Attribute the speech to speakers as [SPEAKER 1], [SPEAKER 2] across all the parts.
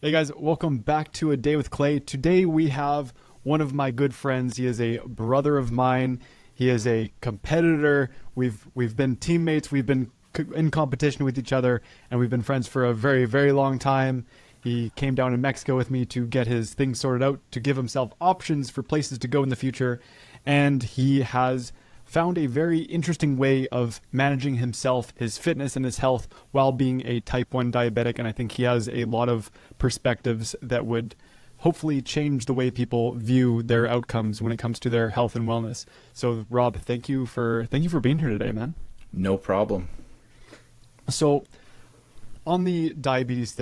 [SPEAKER 1] Hey guys, welcome back to A Day with Clay. Today we have one of my good friends. He is a brother of mine. He is a competitor. We've been teammates. We've been in competition with each other, and we've been friends for a very, very long time. He came down in Mexico with me to get his things sorted out, to give himself options for places to go in the future, and he has found a very interesting way of managing himself, his fitness, and his health while being a type 1 diabetic. And I think he has a lot of perspectives that would hopefully change the way people view their outcomes when it comes to their health and wellness. So Rob, thank you for being here today, man.
[SPEAKER 2] No problem.
[SPEAKER 1] So on the diabetes,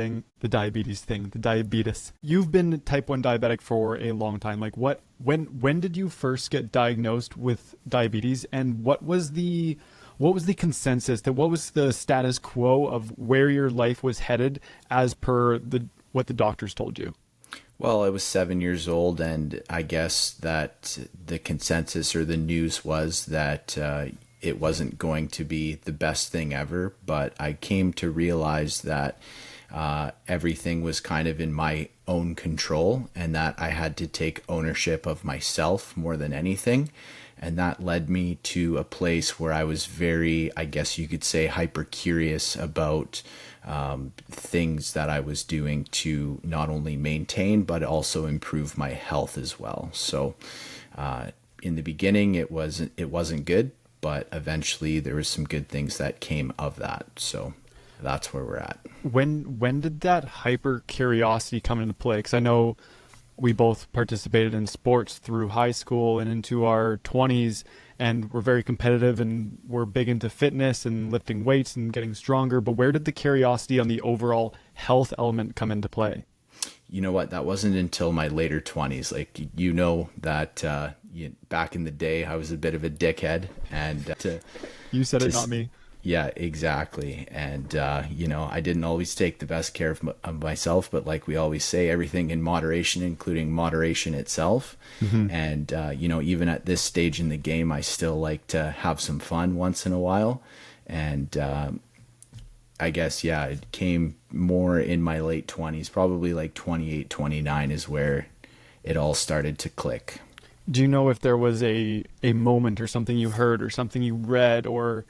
[SPEAKER 1] you've been type 1 diabetic for a long time. Like when did you first get diagnosed with diabetes, and what was the consensus, what was the status quo of where your life was headed as per what the doctors told you?
[SPEAKER 2] Well, I was 7 years old, and I guess that the consensus or the news was that it wasn't going to be the best thing ever. But I came to realize that everything was kind of in my own control, and that I had to take ownership of myself more than anything. And that led me to a place where I was very, I guess you could say, hyper curious about things that I was doing to not only maintain, but also improve my health as well. So in the beginning, it wasn't good, but eventually there was some good things that came of that. So that's where we're at.
[SPEAKER 1] When did that hyper curiosity come into play? Because I know we both participated in sports through high school and into our 20s, and we're very competitive and we're big into fitness and lifting weights and getting stronger. But where did the curiosity on the overall health element come into play?
[SPEAKER 2] You know what? That wasn't until my later 20s. Like, you know that back in the day, I was a bit of a dickhead. And
[SPEAKER 1] You said it, not me.
[SPEAKER 2] Yeah, exactly. And, I didn't always take the best care of myself, but like we always say, everything in moderation, including moderation itself. Mm-hmm. And, even at this stage in the game, I still like to have some fun once in a while. And I guess, it came more in my late 20s, probably like 28, 29 is where it all started to click.
[SPEAKER 1] Do you know if there was a moment or something you heard or something you read, or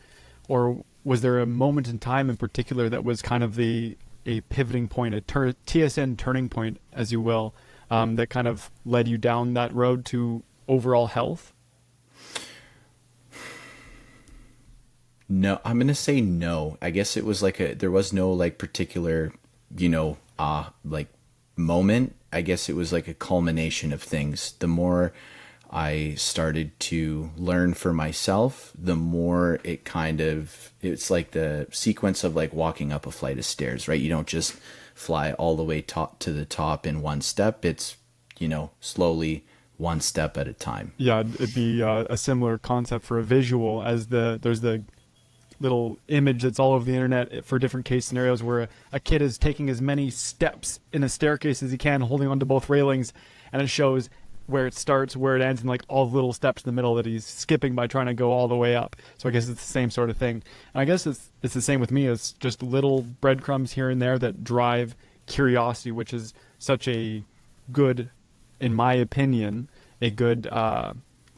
[SPEAKER 1] was there a moment in time in particular that was kind of a pivoting point, a TSN turning point, as you will, that kind of led you down that road to overall health?
[SPEAKER 2] No, I'm going to say no. I guess it was there was no like particular, like moment. I guess it was like a culmination of things. The more I started to learn for myself, the more it's like the sequence of like walking up a flight of stairs, right? You don't just fly all the way to the top in one step. It's, slowly one step at a time.
[SPEAKER 1] Yeah, it'd be a similar concept for a visual, as there's the little image that's all over the internet for different case scenarios where a kid is taking as many steps in a staircase as he can, holding onto both railings, and it shows where it starts, where it ends, and like all the little steps in the middle that he's skipping by trying to go all the way up. So I guess it's the same sort of thing. And I guess it's the same with me. It's just little breadcrumbs here and there that drive curiosity, which is such a good, in my opinion, a good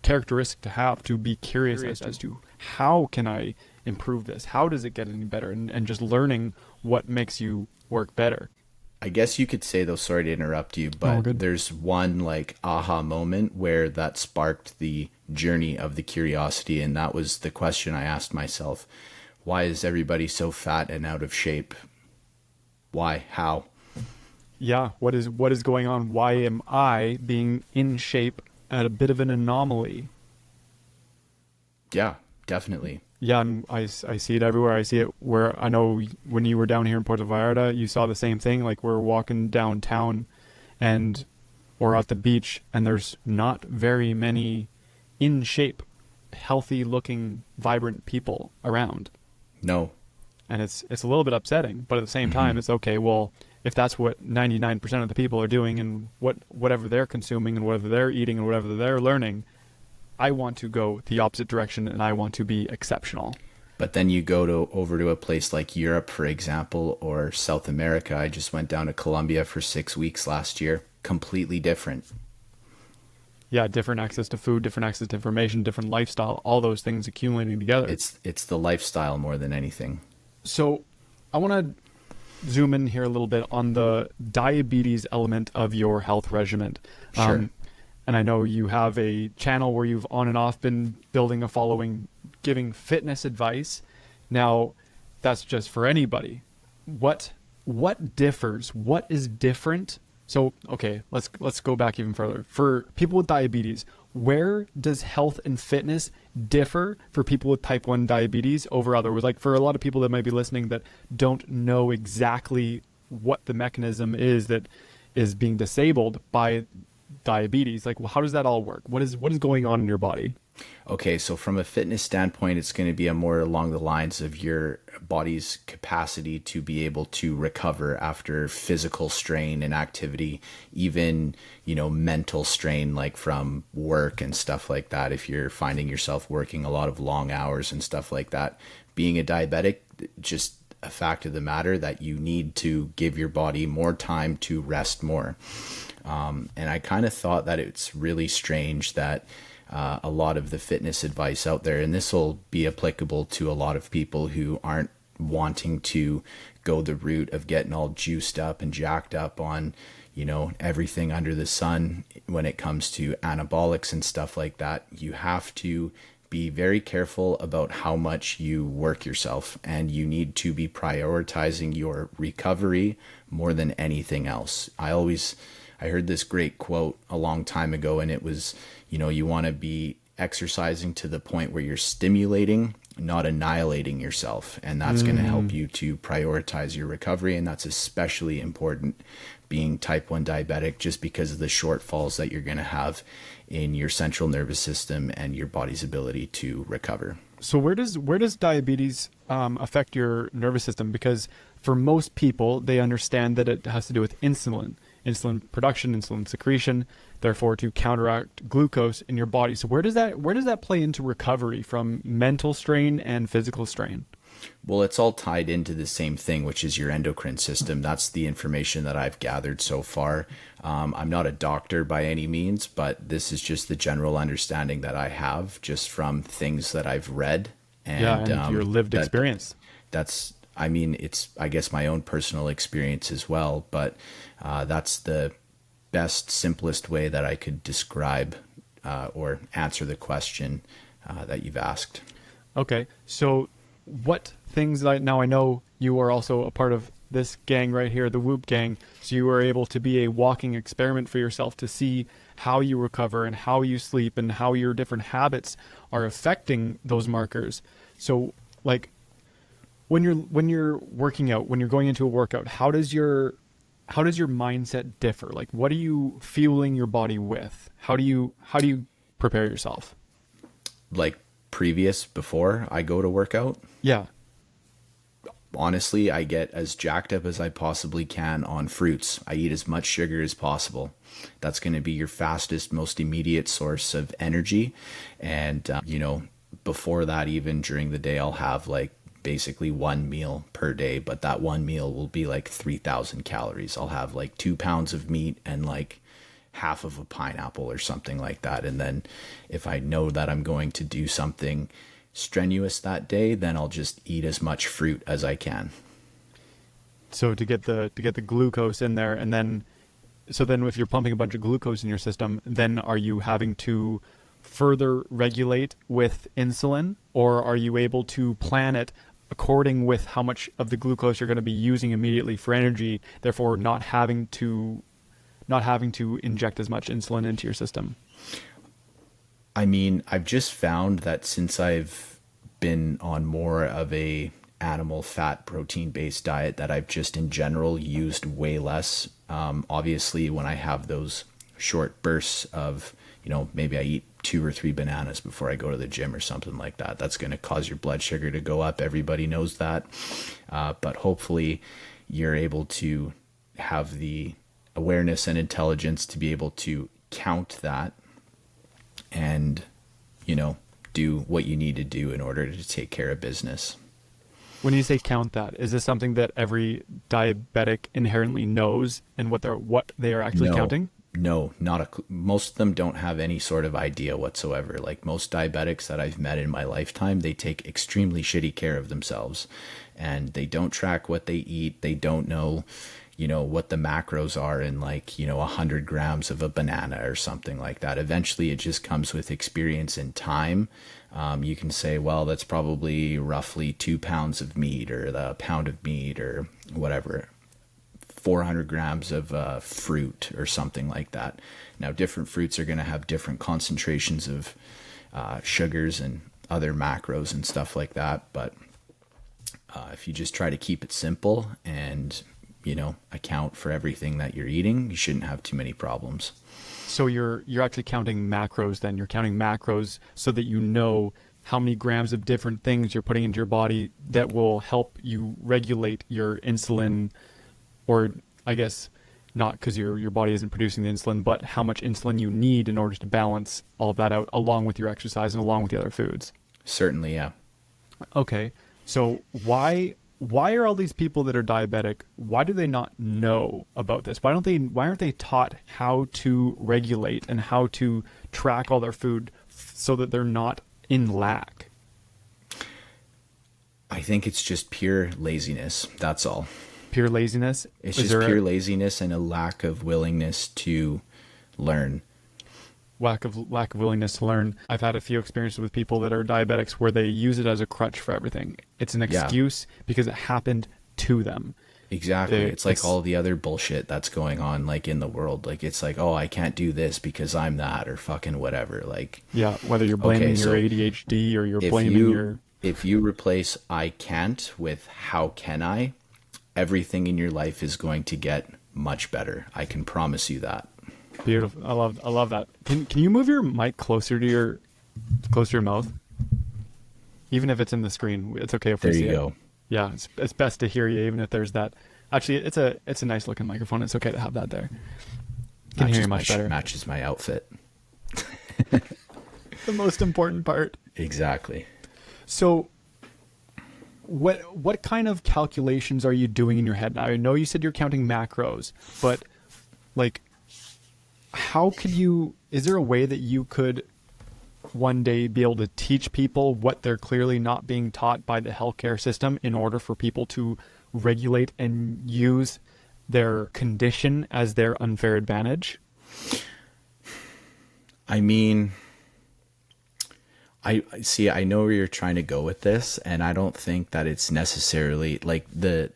[SPEAKER 1] characteristic to have, to be curious as to how can I improve this? How does it get any better? And just learning what makes you work better.
[SPEAKER 2] I guess you could say, though, sorry to interrupt you, but there's one like aha moment where that sparked the journey of the curiosity. And that was the question I asked myself: why is everybody so fat and out of shape? Why? How?
[SPEAKER 1] Yeah. What is going on? Why am I being in shape at a bit of an anomaly?
[SPEAKER 2] Yeah, definitely.
[SPEAKER 1] Yeah, and I see it everywhere. I see it where, I know when you were down here in Puerto Vallarta, you saw the same thing. Like, we're walking downtown or at the beach, and there's not very many in shape, healthy looking, vibrant people around.
[SPEAKER 2] No.
[SPEAKER 1] And it's a little bit upsetting, but at the same time, it's okay. Well, if that's what 99% of the people are doing, and whatever they're consuming and whatever they're eating and whatever they're learning, I want to go the opposite direction, and I want to be exceptional.
[SPEAKER 2] But then you go to over to a place like Europe, for example, or South America. I just went down to Colombia for 6 weeks last year. Completely different.
[SPEAKER 1] Yeah, different access to food, different access to information, different lifestyle, all those things accumulating together.
[SPEAKER 2] It's the lifestyle more than anything.
[SPEAKER 1] So I want to zoom in here a little bit on the diabetes element of your health regimen.
[SPEAKER 2] Sure.
[SPEAKER 1] And I know you have a channel where you've on and off been building a following, giving fitness advice. Now, that's just for anybody. What differs? What is different? So, okay, let's go back even further. For people with diabetes, where does health and fitness differ for people with type 1 diabetes over others? Like for a lot of people that might be listening that don't know exactly what the mechanism is that is being disabled by diabetes, like, well, how does that all work? What is going on in your body?
[SPEAKER 2] Okay, so from a fitness standpoint, it's going to be a more along the lines of your body's capacity to be able to recover after physical strain and activity, even, mental strain, like from work and stuff like that. If you're finding yourself working a lot of long hours and stuff like that, being a diabetic, just a fact of the matter that you need to give your body more time to rest more. And I kind of thought that it's really strange that a lot of the fitness advice out there, and this will be applicable to a lot of people who aren't wanting to go the route of getting all juiced up and jacked up on, everything under the sun when it comes to anabolics and stuff like that. You have to be very careful about how much you work yourself, and you need to be prioritizing your recovery more than anything else. I heard this great quote a long time ago, and it was, you want to be exercising to the point where you're stimulating, not annihilating yourself. And that's going to help you to prioritize your recovery. And that's especially important being type 1 diabetic, just because of the shortfalls that you're going to have in your central nervous system and your body's ability to recover.
[SPEAKER 1] So where does diabetes affect your nervous system? Because for most people, they understand that it has to do with insulin production, insulin secretion, therefore to counteract glucose in your body. So where does that play into recovery from mental strain and physical strain?
[SPEAKER 2] Well, it's all tied into the same thing, which is your endocrine system. That's the information that I've gathered so far. I'm not a doctor by any means, but this is just the general understanding that I have just from things that I've read. And
[SPEAKER 1] your lived experience.
[SPEAKER 2] It's, I guess, my own personal experience as well, but that's the best, simplest way that I could describe or answer the question that you've asked.
[SPEAKER 1] Okay, so what things, now I know you are also a part of this gang right here, the Whoop Gang, so you were able to be a walking experiment for yourself to see how you recover and how you sleep and how your different habits are affecting those markers. So like when you're working out, when you're going into a workout, how does your mindset differ? Like, what are you fueling your body with? How do you prepare yourself?
[SPEAKER 2] Like before I go to work out?
[SPEAKER 1] Yeah.
[SPEAKER 2] Honestly, I get as jacked up as I possibly can on fruits. I eat as much sugar as possible. That's going to be your fastest, most immediate source of energy. And, before that, even during the day, I'll have like basically one meal per day, but that one meal will be like 3,000 calories. I'll have like 2 pounds of meat and like half of a pineapple or something like that. And then if I know that I'm going to do something strenuous that day, then I'll just eat as much fruit as I can.
[SPEAKER 1] So to get the glucose in there, and then if you're pumping a bunch of glucose in your system, then are you having to further regulate with insulin, or are you able to plan it according with how much of the glucose you're going to be using immediately for energy, therefore not having to inject as much insulin into your system?
[SPEAKER 2] I've just found that since I've been on more of a animal fat protein based diet, that I've just in general used way less. Obviously when I have those short bursts of, maybe I eat 2 or 3 bananas before I go to the gym or something like that, that's going to cause your blood sugar to go up. Everybody knows that. But hopefully you're able to have the awareness and intelligence to be able to count that and, do what you need to do in order to take care of business.
[SPEAKER 1] When you say count that, is this something that every diabetic inherently knows and what they are actually counting?
[SPEAKER 2] No, most of them don't have any sort of idea whatsoever. Like most diabetics that I've met in my lifetime, they take extremely shitty care of themselves, and they don't track what they eat. They don't know, what the macros are in 100 grams of a banana or something like that. Eventually it just comes with experience and time. You can say, well, that's probably roughly 2 pounds of meat, or the pound of meat, or whatever, 400 grams of fruit or something like that. Now, different fruits are going to have different concentrations of sugars and other macros and stuff like that. But if you just try to keep it simple and, account for everything that you're eating, you shouldn't have too many problems.
[SPEAKER 1] So you're actually counting macros then. You're counting macros so that you know how many grams of different things you're putting into your body that will help you regulate your insulin. Or I guess not, because your body isn't producing the insulin, but how much insulin you need in order to balance all of that out, along with your exercise and along with the other foods.
[SPEAKER 2] Certainly, yeah.
[SPEAKER 1] Okay, so why are all these people that are diabetic, why do they not know about this? Why aren't they taught how to regulate and how to track all their food so that they're not in lack?
[SPEAKER 2] I think it's just pure laziness. That's all.
[SPEAKER 1] Pure laziness?
[SPEAKER 2] It's just pure laziness and a lack of willingness to learn.
[SPEAKER 1] Lack of willingness to learn. I've had a few experiences with people that are diabetics where they use it as a crutch for everything. It's an excuse because it happened to them.
[SPEAKER 2] Exactly. It's like all the other bullshit that's going on in the world. It's like, oh, I can't do this because I'm that, or fucking whatever.
[SPEAKER 1] Yeah, whether you're blaming your ADHD or you're blaming your...
[SPEAKER 2] If you replace I can't with how can I, everything in your life is going to get much better. I can promise you that.
[SPEAKER 1] Beautiful. I love that. Can you move your mic closer to your mouth? Even if it's in the screen, it's okay if we see it. There you go. Yeah, it's best to hear you even if there's that. Actually, it's a nice looking microphone. It's okay to have that there. Can hear you much better.
[SPEAKER 2] Matches my outfit.
[SPEAKER 1] The most important part.
[SPEAKER 2] Exactly.
[SPEAKER 1] So what kind of calculations are you doing in your head? Now, I know you said you're counting macros, but is there a way that you could one day be able to teach people what they're clearly not being taught by the healthcare system in order for people to regulate and use their condition as their unfair advantage?
[SPEAKER 2] I mean, I see, I know where you're trying to go with this, and I don't think that it's necessarily the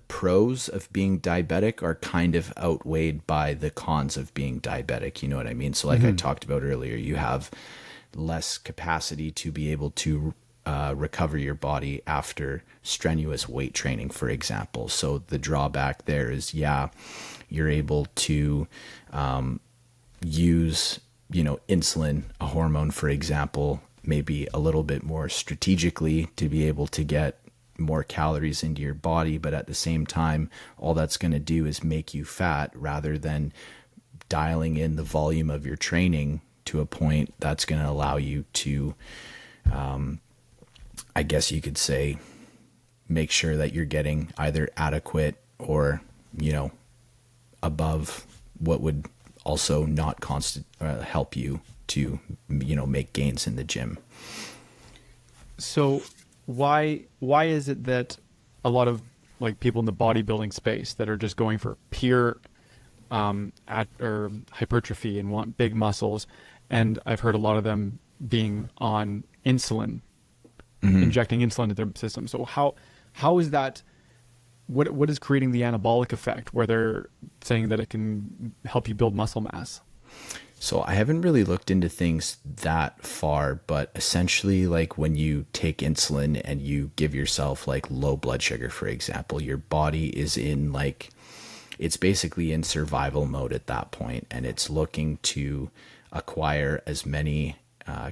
[SPEAKER 2] pros of being diabetic are kind of outweighed by the cons of being diabetic. You know what I mean? So I talked about earlier, you have less capacity to be able to recover your body after strenuous weight training, for example. So the drawback there is, you're able to use, insulin, a hormone, for example, maybe a little bit more strategically to be able to get more calories into your body, but at the same time, all that's going to do is make you fat rather than dialing in the volume of your training to a point that's going to allow you to, I guess you could say, make sure that you're getting either adequate or, above what would also not help you to, make gains in the gym.
[SPEAKER 1] So why is it that a lot of people in the bodybuilding space that are just going for pure hypertrophy and want big muscles, and I've heard a lot of them being on insulin, injecting insulin into their system. So how is that? What is creating the anabolic effect where they're saying that it can help you build muscle mass?
[SPEAKER 2] So I haven't really looked into things that far, but essentially when you take insulin and you give yourself low blood sugar, for example, your body is in it's basically in survival mode at that point, and it's looking to acquire as many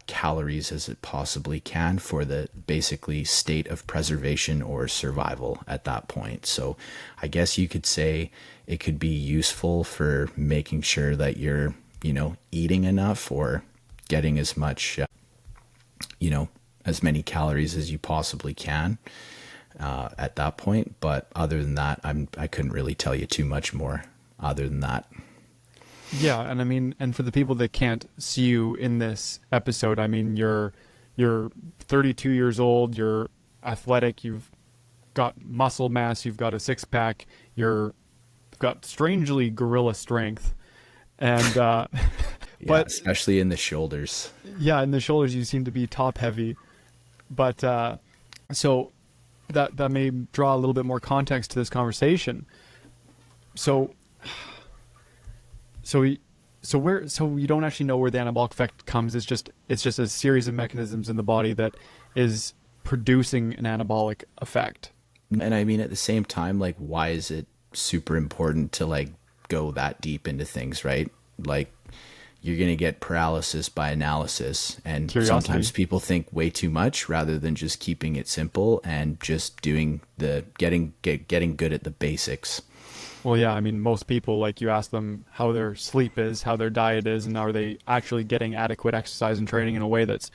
[SPEAKER 2] calories as it possibly can for the basically state of preservation or survival at that point. So I guess you could say it could be useful for making sure that you're eating enough or getting as much as many calories as you possibly can at that point. But other than that, I couldn't really tell you too much more other than that.
[SPEAKER 1] Yeah, and I mean, and for the people that can't see you in this episode, I mean, you're 32 years old, you're athletic, you've got muscle mass, you've got a six pack, you've got strangely gorilla strength, and
[SPEAKER 2] Yeah,
[SPEAKER 1] but
[SPEAKER 2] especially in the shoulders.
[SPEAKER 1] yeah, in the shoulders you seem to be top heavy, but so that may draw a little bit more context to this conversation. So you don't actually know where the anabolic effect comes. It's just a series of mechanisms in the body that is producing an anabolic effect.
[SPEAKER 2] And I mean, at the same time, like, why is it super important to like go that deep into things, right? Like, you're going to get paralysis by analysis, and
[SPEAKER 1] Curiosity.
[SPEAKER 2] sometimes people think way too much rather than just keeping it simple and just doing getting good at the basics.
[SPEAKER 1] Well, yeah, I mean, most people, like, you ask them how their sleep is, how their diet is, and are they actually getting adequate exercise and training in a way that's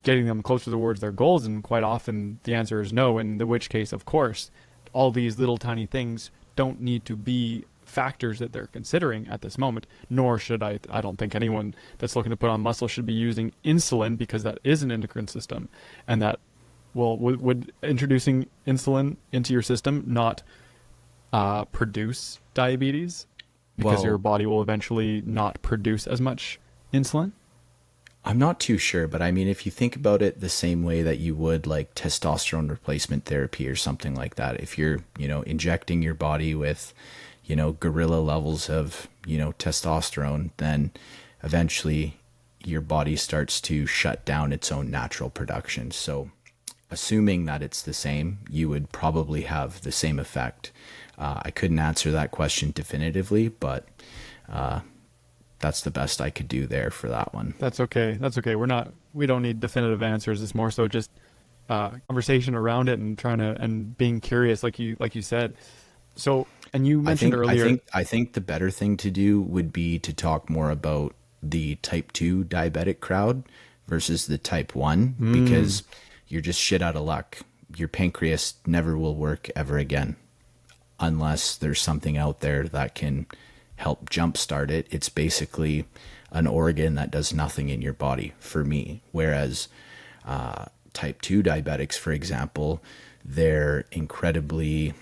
[SPEAKER 1] getting them closer towards their goals, and quite often the answer is no, in which case, of course, all these little tiny things don't need to be factors that they're considering at this moment, nor should I don't think anyone that's looking to put on muscle should be using insulin, because that is an endocrine system, and that, well, would introducing insulin into your system not produce diabetes, because your body will eventually not produce as much insulin?
[SPEAKER 2] I'm not too sure, but I mean, if you think about it the same way that you would like testosterone replacement therapy or something like that, if you're, injecting your body with, gorilla levels of, testosterone, then eventually your body starts to shut down its own natural production. So assuming that it's the same, you would probably have the same effect. I couldn't answer that question definitively, but that's the best I could do there for that one.
[SPEAKER 1] That's okay. We don't need definitive answers. It's more so just conversation around it and and being curious, like you said. So, and you mentioned earlier,
[SPEAKER 2] I think the better thing to do would be to talk more about the type 2 diabetic crowd versus the type 1, because you're just shit out of luck. Your pancreas never will work ever again unless there's something out there that can help jumpstart it. It's basically an organ that does nothing in your body for me. Whereas type 2 diabetics, for example, they're incredibly,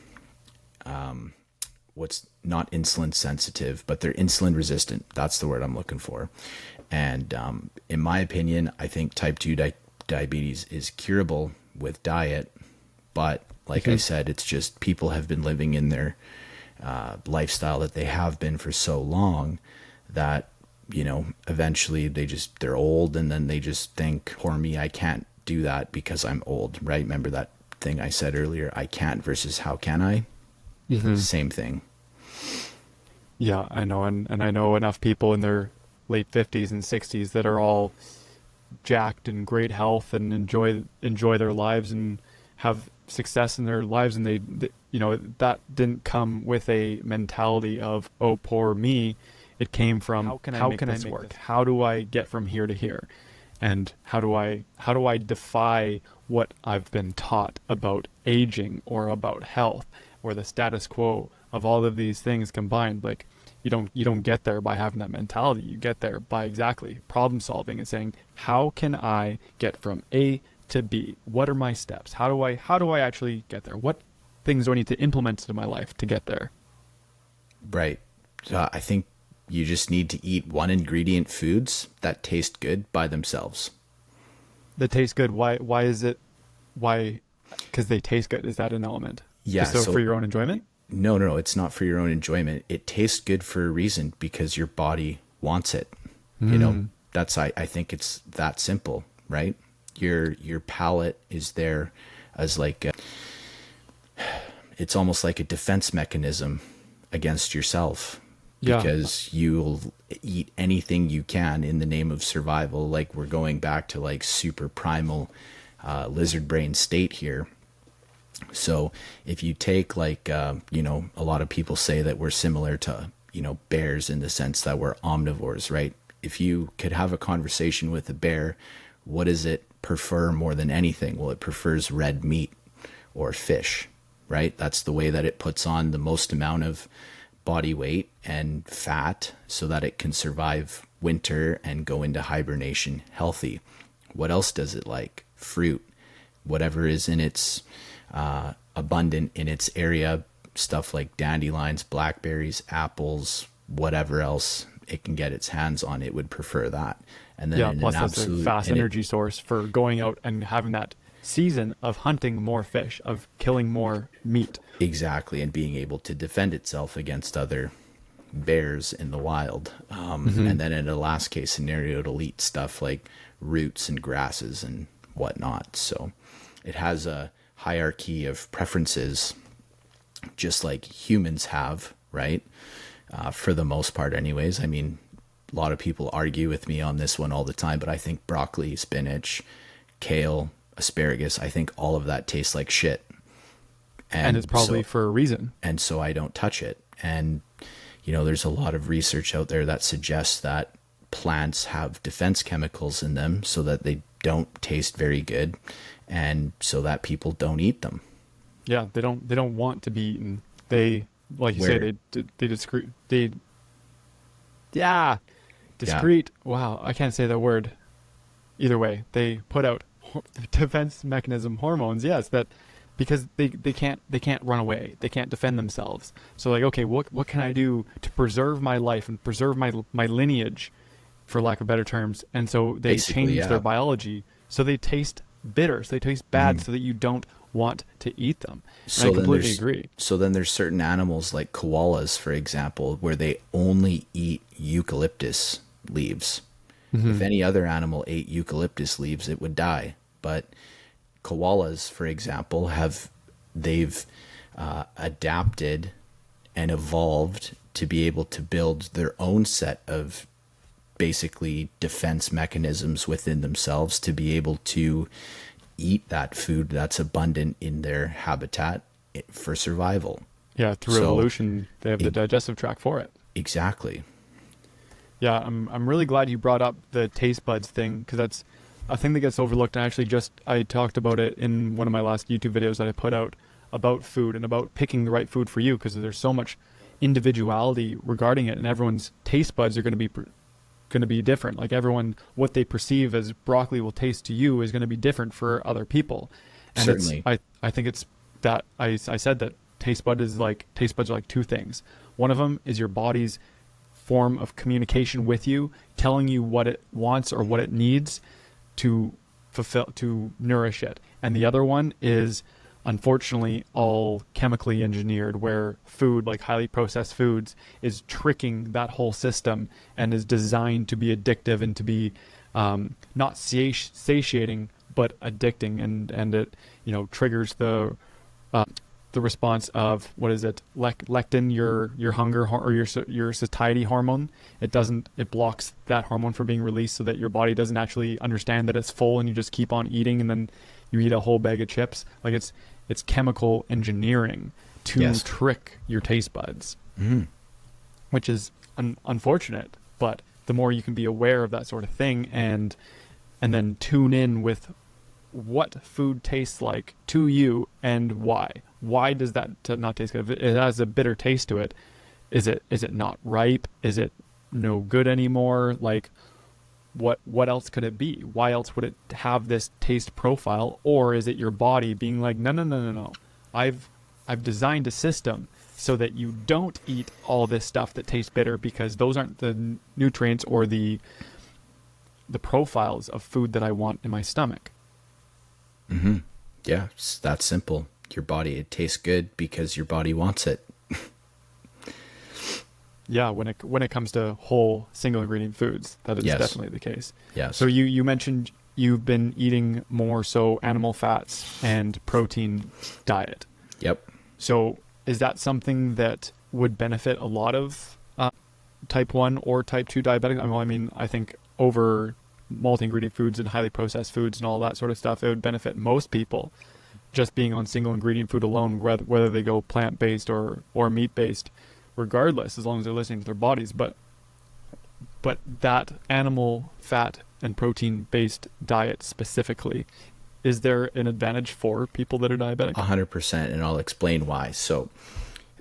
[SPEAKER 2] what's not insulin sensitive, but they're insulin resistant. That's the word I'm looking for. And in my opinion, I think type 2 diabetes is curable with diet. But like I said, it's just people have been living in their lifestyle that they have been for so long that, eventually they're old, and then they just think, poor me, I can't do that because I'm old, right? Remember that thing I said earlier, I can't versus how can I? Same thing.
[SPEAKER 1] Yeah, I know. And I know enough people in their late 50s and 60s that are all jacked and great health and enjoy their lives and have success in their lives, and they that didn't come with a mentality of, oh, poor me. It came from, how can I make this work? How do I get from here to here? And how do I defy what I've been taught about aging or about health or the status quo of all of these things combined? Like, you don't get there by having that mentality. You get there by exactly problem solving and saying, how can I get from A to B? What are my steps? How do I actually get there? What things do I need to implement into my life to get there?
[SPEAKER 2] Right. I think you just need to eat one ingredient foods that taste good by themselves.
[SPEAKER 1] That taste good. Why is it? Why? Because they taste good. Is that an element?
[SPEAKER 2] Yeah.
[SPEAKER 1] So for your own enjoyment?
[SPEAKER 2] No, it's not for your own enjoyment. It tastes good for a reason, because your body wants it. That's, I think it's that simple, right? Your palate is there as like it's almost like a defense mechanism against yourself, because you'll eat anything you can in the name of survival. Like, we're going back to like super primal lizard brain state here. So if you take like, a lot of people say that we're similar to, bears in the sense that we're omnivores, right? If you could have a conversation with a bear, what is it prefer more than anything? Well, it prefers red meat or fish, right? That's the way that it puts on the most amount of body weight and fat so that it can survive winter and go into hibernation healthy. What else does it like? Fruit, whatever is in its abundant in its area, stuff like dandelions, blackberries, apples, whatever else it can get its hands on, it would prefer that. And then in
[SPEAKER 1] plus
[SPEAKER 2] an
[SPEAKER 1] it's a fast energy source for going out and having that season of hunting more fish, of killing more meat.
[SPEAKER 2] Exactly, and being able to defend itself against other bears in the wild. And then in a last case scenario, it'll eat stuff like roots and grasses and whatnot. So it has a hierarchy of preferences, just like humans have, right? For the most part anyways. I mean, a lot of people argue with me on this one all the time, but I think broccoli, spinach, kale, asparagus, I think all of that tastes like shit.
[SPEAKER 1] And it's probably for a reason.
[SPEAKER 2] And so I don't touch it. And, you know, there's a lot of research out there that suggests that plants have defense chemicals in them so that they don't taste very good, and so that people don't eat them.
[SPEAKER 1] Yeah, they don't want to be eaten. They, like you say, discrete. Wow, I can't say that word. Either way, they put out defense mechanism hormones. Yes, that because they can't run away. They can't defend themselves. So like, okay, what can I do to preserve my life and preserve my lineage, for lack of better terms? And so they change their biology so they taste bitter, so they taste bad, so that you don't want to eat them. And I completely agree.
[SPEAKER 2] So then there's certain animals like koalas, for example, where they only eat eucalyptus leaves. If any other animal ate eucalyptus leaves, it would die. But koalas, for example, they've adapted and evolved to be able to build their own set of basically defense mechanisms within themselves to be able to eat that food that's abundant in their habitat for survival.
[SPEAKER 1] Yeah, through evolution, they have the digestive tract for it.
[SPEAKER 2] Exactly.
[SPEAKER 1] Yeah, I'm really glad you brought up the taste buds thing, because that's a thing that gets overlooked. And I talked about it in one of my last YouTube videos that I put out about food and about picking the right food for you, because there's so much individuality regarding it, and everyone's taste buds are going to be different. Like everyone, what they perceive as broccoli will taste to you is going to be different for other people. And
[SPEAKER 2] certainly,
[SPEAKER 1] I think it's that I said that taste buds are like two things. One of them is your body's form of communication with you, telling you what it wants or what it needs to nourish it. And the other one is, unfortunately, all chemically engineered, where food, like highly processed foods, is tricking that whole system and is designed to be addictive and to be not satiating but addicting, and it, you know, triggers the response of, what is it, lectin, your hunger or your satiety hormone. It blocks that hormone from being released, so that your body doesn't actually understand that it's full, and you just keep on eating, and then you eat a whole bag of chips. Like it's chemical engineering to trick your taste buds, which is unfortunate. But the more you can be aware of that sort of thing, and then tune in with what food tastes like to you and why. Why does that not taste good? If it has a bitter taste to it, is it not ripe? Is it no good anymore? Like, what else could it be? Why else would it have this taste profile? Or is it your body being like, no, I've designed a system so that you don't eat all this stuff that tastes bitter, because those aren't the nutrients or the profiles of food that I want in my stomach.
[SPEAKER 2] Yeah, it's that simple. Your body, it tastes good because your body wants it.
[SPEAKER 1] Yeah, when it comes to whole single ingredient foods, that is definitely the case.
[SPEAKER 2] Yes.
[SPEAKER 1] So you mentioned you've been eating more so animal fats and protein diet.
[SPEAKER 2] Yep.
[SPEAKER 1] So is that something that would benefit a lot of type 1 or type 2 diabetics? I mean, I think over multi-ingredient foods and highly processed foods and all that sort of stuff, it would benefit most people just being on single ingredient food alone, whether they go plant-based or meat-based, regardless, as long as they're listening to their bodies. But that animal fat and protein-based diet specifically, is there an advantage for people that are diabetic?
[SPEAKER 2] 100%, and I'll explain why. So,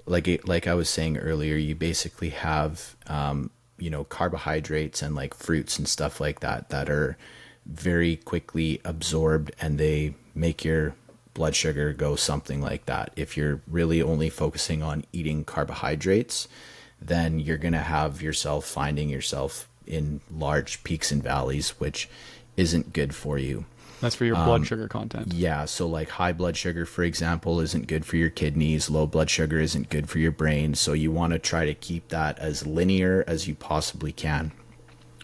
[SPEAKER 2] like I was saying earlier, you basically have carbohydrates and like fruits and stuff like that that are very quickly absorbed, and they make your blood sugar go something like that. If you're really only focusing on eating carbohydrates, then you're going to have finding yourself in large peaks and valleys, which isn't good for you.
[SPEAKER 1] That's for your blood sugar content.
[SPEAKER 2] Yeah, so like high blood sugar, for example, isn't good for your kidneys. Low blood sugar isn't good for your brain. So you want to try to keep that as linear as you possibly can.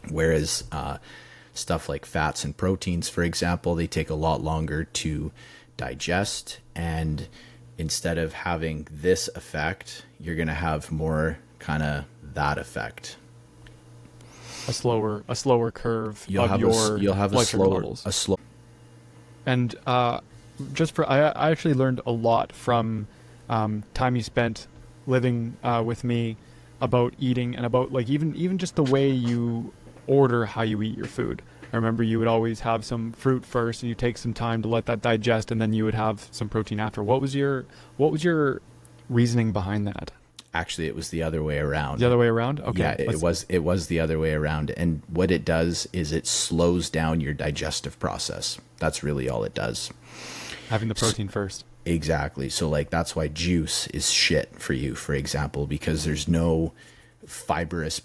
[SPEAKER 2] Whereas stuff like fats and proteins, for example, they take a lot longer to digest. And instead of having this effect, you're going to have more kind of that effect.
[SPEAKER 1] A slower curve
[SPEAKER 2] You'll have
[SPEAKER 1] blood sugar levels. And I actually learned a lot from time you spent living with me about eating, and about like even just the way you order how you eat your food. I remember you would always have some fruit first, and you take some time to let that digest, and then you would have some protein after. What was your reasoning behind that?
[SPEAKER 2] Actually, it was the other way around.
[SPEAKER 1] The other way around? Okay.
[SPEAKER 2] Yeah, it was the other way around. And what it does is it slows down your digestive process. That's really all it does.
[SPEAKER 1] Having the protein first.
[SPEAKER 2] Exactly. So like that's why juice is shit for you, for example, because there's no fibrous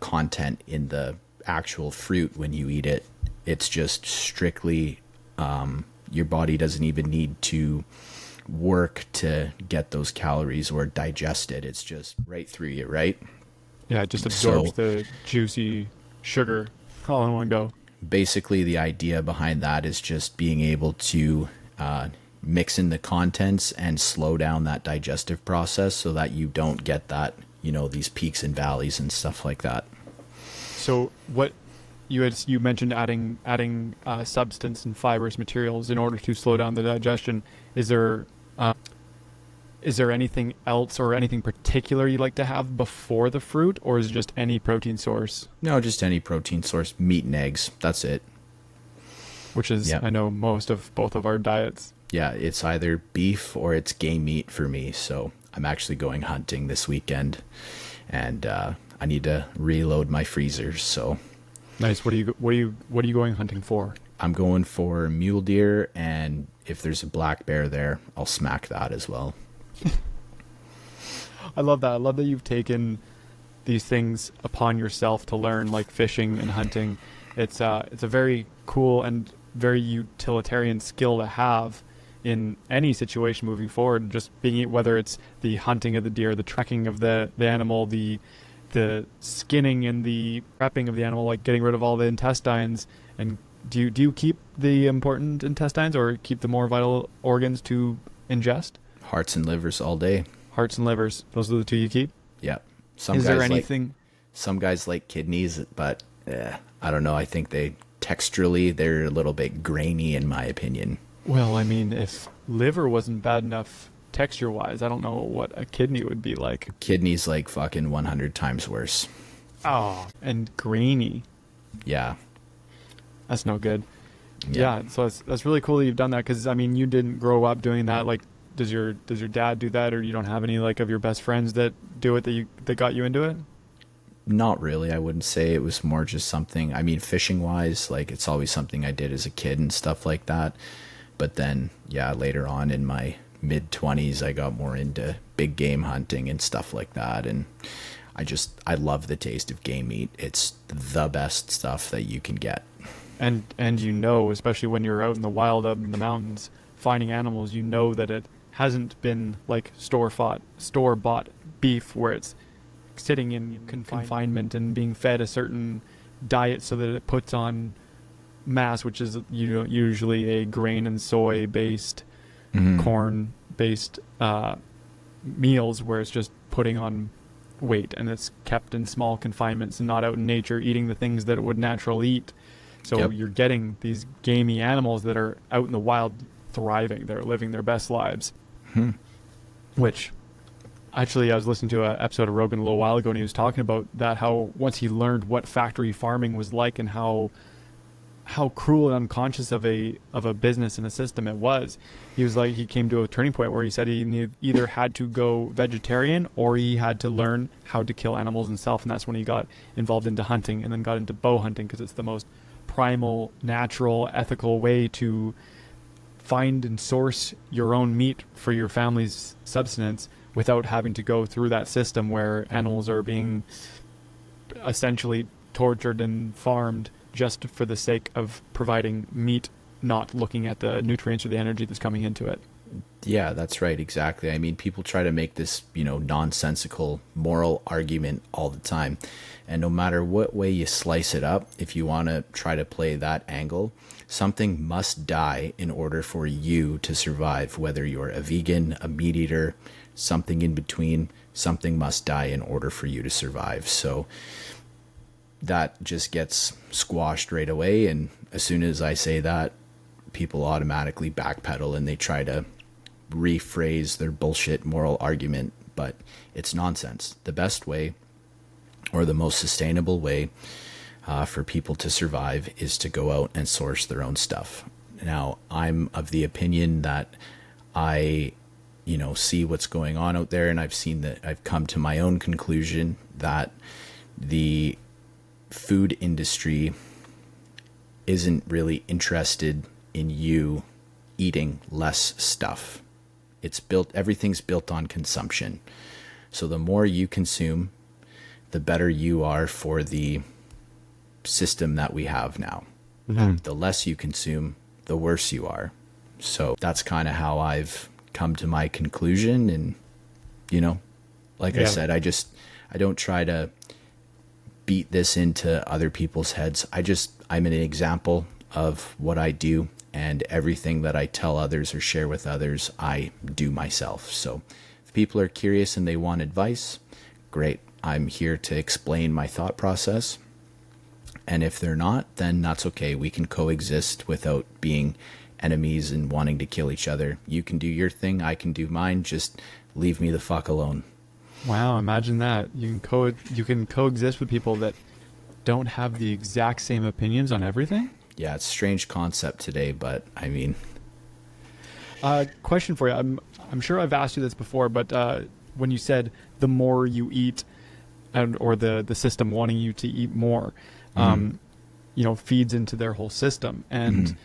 [SPEAKER 2] content in the actual fruit when you eat it. It's just strictly your body doesn't even need to work to get those calories or digest it. It's just right through you, right?
[SPEAKER 1] Yeah, it just absorbs the juicy sugar all in one go.
[SPEAKER 2] Basically, the idea behind that is just being able to mix in the contents and slow down that digestive process so that you don't get that, these peaks and valleys and stuff like that. So
[SPEAKER 1] what you mentioned adding substance and fibrous materials in order to slow down the digestion. Is there anything else or anything particular you like to have before the fruit, or is it just any protein source?
[SPEAKER 2] No, just any protein source. Meat and eggs. That's it.
[SPEAKER 1] Which is, I know, most of both of our diets.
[SPEAKER 2] Yeah, it's either beef or it's game meat for me. So I'm actually going hunting this weekend, and I need to reload my freezers. So
[SPEAKER 1] nice. What are you going hunting for?
[SPEAKER 2] I'm going for mule deer, and if there's a black bear there, I'll smack that as well.
[SPEAKER 1] I love that. I love that you've taken these things upon yourself to learn, like fishing and hunting. It's a very cool and very utilitarian skill to have in any situation moving forward. Just being, whether it's the hunting of the deer, the tracking of the animal, the skinning and the prepping of the animal, like getting rid of all the intestines. And do you keep the important intestines, or keep the more vital organs to ingest?
[SPEAKER 2] Hearts and livers all day.
[SPEAKER 1] Hearts and livers. Those are the two you keep?
[SPEAKER 2] Yeah.
[SPEAKER 1] Is there anything?
[SPEAKER 2] Some guys like kidneys, but I don't know. I think texturally, they're a little bit grainy in my opinion.
[SPEAKER 1] Well, I mean, if liver wasn't bad enough texture-wise, I don't know what a kidney would be like.
[SPEAKER 2] Kidney's like fucking 100 times worse.
[SPEAKER 1] Oh, and grainy.
[SPEAKER 2] Yeah.
[SPEAKER 1] That's no good. Yeah, so that's really cool that you've done that, because, I mean, you didn't grow up doing that. Like, does your dad do that, or you don't have any, like, of your best friends that do it that got you into it?
[SPEAKER 2] Not really. I wouldn't say. It was more just something, I mean, fishing wise, like, it's always something I did as a kid and stuff like that. But then, yeah, later on in my mid-20s, I got more into big game hunting and stuff like that. And I love the taste of game meat. It's the best stuff that you can get.
[SPEAKER 1] And especially when you're out in the wild, up in the mountains, finding animals, that it hasn't been like store-bought beef where it's sitting in confinement and being fed a certain diet so that it puts on mass, which is usually a grain and soy based, corn based meals, where it's just putting on weight, and it's kept in small confinements and not out in nature eating the things that it would naturally eat. So you're getting these gamey animals that are out in the wild thriving. They're living their best lives. Which, actually, I was listening to an episode of Rogan a little while ago, and he was talking about that, how once he learned what factory farming was like and how how cruel and unconscious of a business and a system it was. He was like, he came to a turning point where he said he either had to go vegetarian or he had to learn how to kill animals himself, and that's when he got involved into hunting and then got into bow hunting, because it's the most primal, natural, ethical way to find and source your own meat for your family's subsistence without having to go through that system where animals are being essentially tortured and farmed just for the sake of providing meat, not looking at the nutrients or the energy that's coming into it.
[SPEAKER 2] Yeah, that's right. Exactly. I mean, people try to make this, nonsensical moral argument all the time. And no matter what way you slice it up, if you want to try to play that angle, something must die in order for you to survive. Whether you're a vegan, a meat eater, something in between, something must die in order for you to survive. So that just gets squashed right away. And as soon as I say that, people automatically backpedal and they try to rephrase their bullshit moral argument, but it's nonsense. The best way, or the most sustainable way for people to survive, is to go out and source their own stuff. Now, I'm of the opinion that I, see what's going on out there, and I've come to my own conclusion that the food industry isn't really interested in you eating less stuff. Everything's built on consumption. So the more you consume, the better you are for the system that we have now. Mm-hmm. The less you consume, the worse you are. So that's kind of how I've come to my conclusion. And, I said, I don't try to beat this into other people's heads. I'm an example of what I do, and everything that I tell others or share with others, I do myself. So if people are curious and they want advice, great. I'm here to explain my thought process. And if they're not, then that's okay. We can coexist without being enemies and wanting to kill each other. You can do your thing, I can do mine. Just leave me the fuck alone.
[SPEAKER 1] Wow, imagine that. You can coexist with people that don't have the exact same opinions on everything?
[SPEAKER 2] Yeah, it's a strange concept today, but I mean...
[SPEAKER 1] Question for you. I'm sure I've asked you this before, but when you said the more you eat, or the system wanting you to eat more, feeds into their whole system. And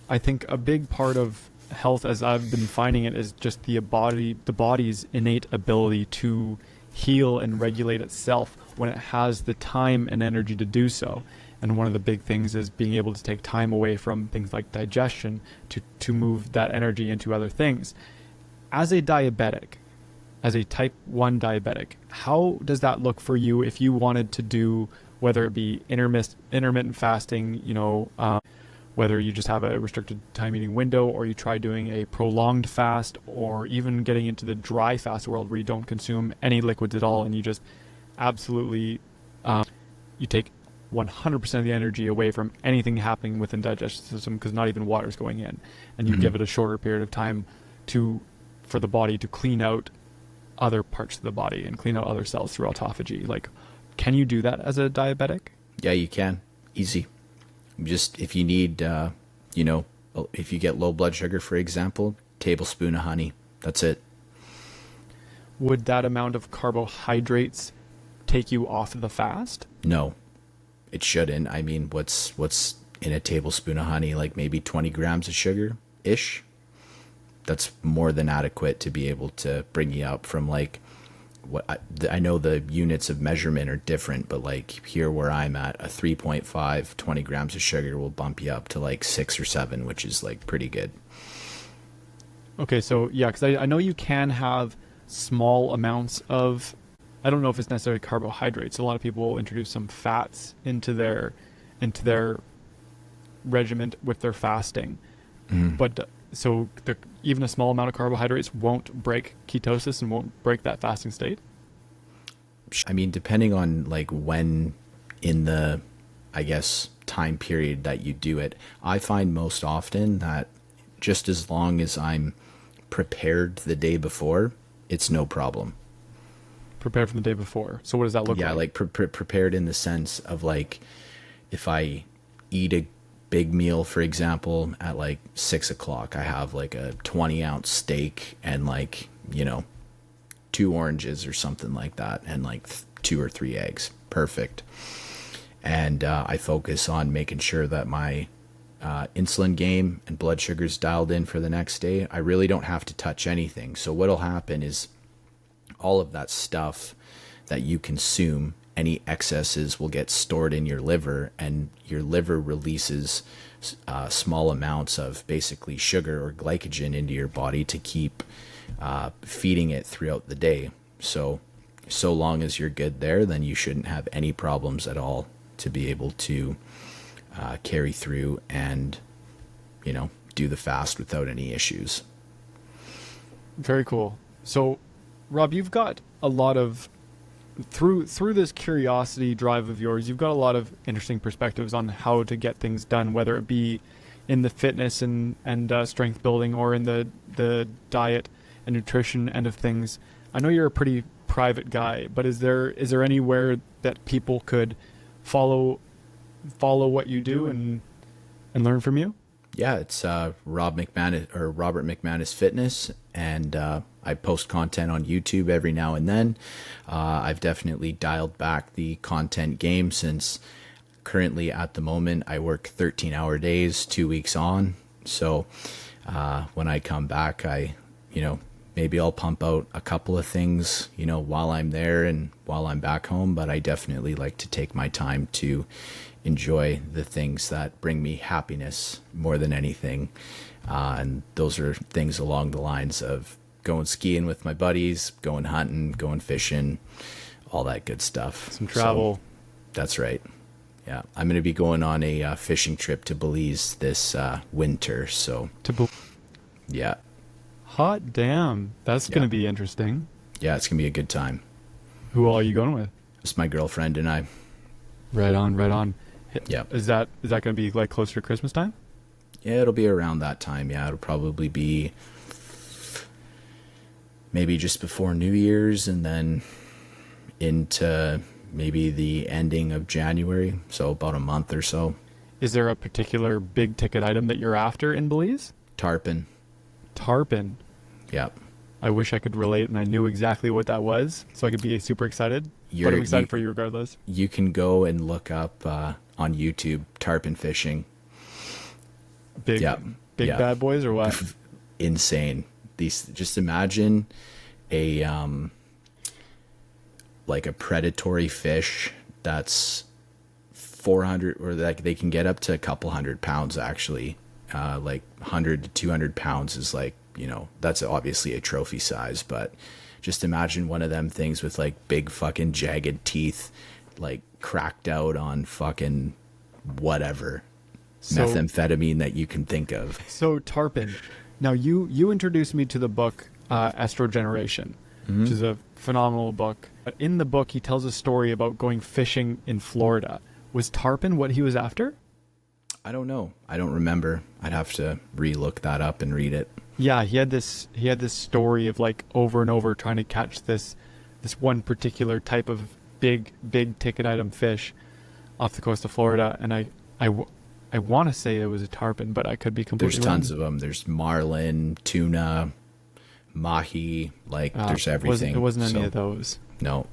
[SPEAKER 1] I think a big part of health, as I've been finding it, is just the body's innate ability to heal and regulate itself when it has the time and energy to do so. And one of the big things is being able to take time away from things like digestion to move that energy into other things. As a diabetic, as a type 1 diabetic, how does that look for you if you wanted to do, whether it be intermittent fasting, whether you just have a restricted time eating window, or you try doing a prolonged fast, or even getting into the dry fast world where you don't consume any liquids at all and you just absolutely, you take 100% of the energy away from anything happening within the digestive system, because not even water is going in, and you give it a shorter period of time for the body to clean out other parts of the body and clean out other cells through autophagy. Like, can you do that as a diabetic?
[SPEAKER 2] Yeah, you can. Easy. Just if you need, if you get low blood sugar, for example, tablespoon of honey. That's it.
[SPEAKER 1] Would that amount of carbohydrates take you off the fast?
[SPEAKER 2] No, it shouldn't. I mean, what's in a tablespoon of honey? Like maybe 20 grams of sugar-ish? That's more than adequate to be able to bring you up from like what I know the units of measurement are different, but like here where I'm at, a 3.5, 20 grams of sugar will bump you up to like 6 or 7, which is like pretty good.
[SPEAKER 1] Okay, so yeah, because I know you can have small amounts of, I don't know if it's necessarily carbohydrates. A lot of people will introduce some fats into their regimen with their fasting. But so even a small amount of carbohydrates won't break ketosis and won't break that fasting state?
[SPEAKER 2] I mean, depending on like when in the, I guess, time period that you do it, I find most often that just as long as I'm prepared the day before, it's no problem.
[SPEAKER 1] Prepared from the day before. So what does that look like?
[SPEAKER 2] Yeah, like prepared in the sense of like, if I eat a big meal, for example, at like 6 o'clock, I have like a 20-ounce steak and like, 2 oranges or something like that, and like 2 or 3 eggs. Perfect. And I focus on making sure that my insulin game and blood sugar's dialed in for the next day. I really don't have to touch anything. So what'll happen is all of that stuff that you consume, any excesses will get stored in your liver, and your liver releases small amounts of basically sugar or glycogen into your body to keep feeding it throughout the day. So long as you're good there, then you shouldn't have any problems at all to be able to carry through and, do the fast without any issues.
[SPEAKER 1] Very cool. So, Rob, you've got a lot of, through this curiosity drive of yours, you've got a lot of interesting perspectives on how to get things done, whether it be in the fitness and strength building, or in the diet and nutrition end of things. I know you're a pretty private guy, but is there anywhere that people could follow what you do and learn from you?
[SPEAKER 2] Yeah, it's Rob McManus, or Robert McManus Fitness, and I post content on YouTube every now and then. I've definitely dialed back the content game, since currently at the moment I work 13-hour days, 2 weeks on. So when I come back, maybe I'll pump out a couple of things, while I'm there and while I'm back home. But I definitely like to take my time to enjoy the things that bring me happiness more than anything. And those are things along the lines of going skiing with my buddies, going hunting, going fishing, all that good stuff.
[SPEAKER 1] Some travel.
[SPEAKER 2] So, that's right. Yeah. I'm going to be going on a fishing trip to Belize this winter. So yeah.
[SPEAKER 1] Hot damn. That's going to be interesting.
[SPEAKER 2] Yeah, it's going to be a good time.
[SPEAKER 1] Who all are you going with?
[SPEAKER 2] It's my girlfriend and I.
[SPEAKER 1] Right on.
[SPEAKER 2] Yeah.
[SPEAKER 1] Is that going to be like closer to Christmas time?
[SPEAKER 2] Yeah, it'll be around that time. Yeah, it'll probably be maybe just before New Year's, and then into maybe the ending of January. So about a month or so.
[SPEAKER 1] Is there a particular big ticket item that you're after in Belize?
[SPEAKER 2] Tarpon.
[SPEAKER 1] Yeah. I wish I could relate and I knew exactly what that was, so I could be super excited. But I'm excited for you regardless.
[SPEAKER 2] You can go and look up on YouTube tarpon fishing.
[SPEAKER 1] Big bad boys or what?
[SPEAKER 2] Insane. These, just imagine a like a predatory fish that's 400, or like they can get up to a couple 100 pounds actually. Like 100 to 200 pounds is like, that's obviously a trophy size, but just imagine one of them things with like big fucking jagged teeth, like cracked out on fucking whatever methamphetamine that you can think of.
[SPEAKER 1] So tarpon. Now you introduced me to the book Estrogeneration, which is a phenomenal book. In the book, he tells a story about going fishing in Florida. Was tarpon what he was after?
[SPEAKER 2] I don't know. I don't remember. I'd have to re-look that up and read it.
[SPEAKER 1] Yeah, he had this story of like over and over trying to catch this one particular type of big ticket item fish off the coast of Florida, and I want to say it was a tarpon, but I could be completely
[SPEAKER 2] There's
[SPEAKER 1] wrong.
[SPEAKER 2] tons of them. There's marlin, tuna, mahi, like there's everything.
[SPEAKER 1] It wasn't any of those.
[SPEAKER 2] No.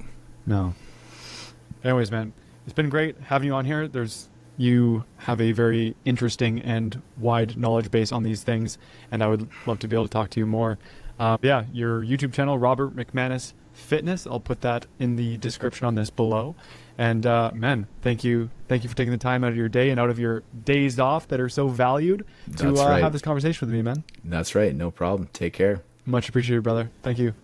[SPEAKER 1] Anyways, man, it's been great having you on here. You have a very interesting and wide knowledge base on these things, and I would love to be able to talk to you more. Your YouTube channel, Robert McManus Fitness. I'll put that in the description on this below. And man, thank you for taking the time out of your day and out of your days off that are so valued to have this conversation with me, man.
[SPEAKER 2] That's right. No problem. Take care.
[SPEAKER 1] Much appreciated, brother. Thank you.